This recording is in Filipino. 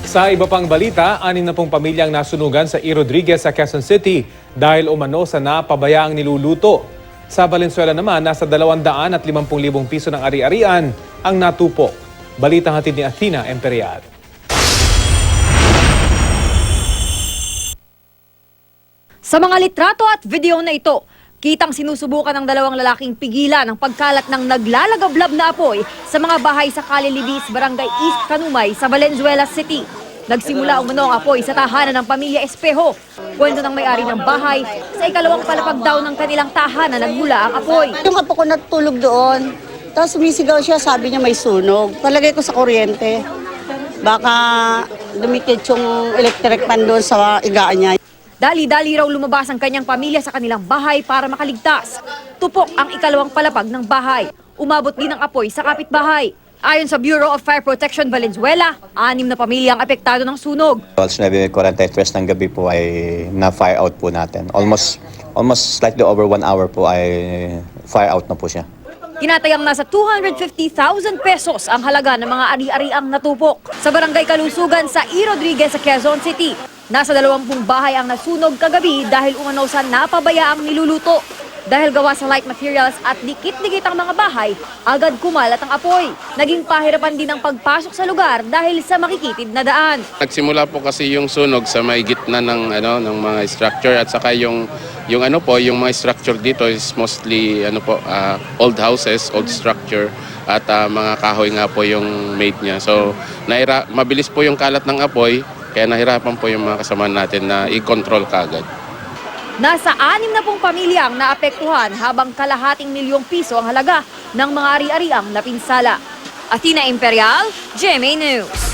Sa iba pang balita, 60 pamilyang nasunugan sa E. Rodriguez sa Quezon City dahil umano sa napabayaang niluluto. Sa Valenzuela naman, nasa 250,000 piso ng ari-arian ang natupok. Balitang hatid ni Athena Imperial. Sa mga litrato at video na ito, kitang sinusubukan ng dalawang lalaking pigilan ang pagkalat ng naglalagablab na apoy sa mga bahay sa Calle Libis, Barangay East Kanumay sa Valenzuela City. Nagsimula umano ang apoy sa tahanan ng pamilya Espejo. Kwento ng may-ari ng bahay, sa ikalawang palapag daw ng kanilang tahanan nagmula ang apoy. Yung apo ko natulog doon, tapos sumisigaw siya, sabi niya may sunog. Palagay ko sa kuryente. Baka dumikit yung electric pan doon sa igaan niya. Dali-dali raw lumabas ang kanyang pamilya sa kanilang bahay para makaligtas. Tupok ang ikalawang palapag ng bahay. Umabot din ang apoy sa kapitbahay. Ayon sa Bureau of Fire Protection Valenzuela, 6 na pamilya ang apektado ng sunog. Alas 9:43 ng gabi po ay na-fire out po natin. Almost slightly over 1 hour po ay fire out na po siya. Tinatayang nasa 250,000 pesos ang halaga ng mga ari-ariang natupok. Sa Barangay Kalusugan sa E. Rodriguez sa Quezon City, nasa 20 bahay ang nasunog kagabi dahil umano sa napabayaang niluluto. Dahil gawa sa light materials at dikit-dikit ang mga bahay, agad kumalat ang apoy. Naging pahirapan din ang pagpasok sa lugar dahil sa makikitid na daan. Nagsimula po kasi yung sunog sa may gitna ng mga structure at saka yung mga structure dito is mostly old houses, old structure at mga kahoy nga po yung mate niya. So mabilis po yung kalat ng apoy kaya nahirapan po yung mga kasama natin na i-control kaagad. Nasa 60 pamilya ang naapektuhan habang kalahating milyong piso ang halaga ng mga ari-ariang napinsala. Athena Imperial, GMA News.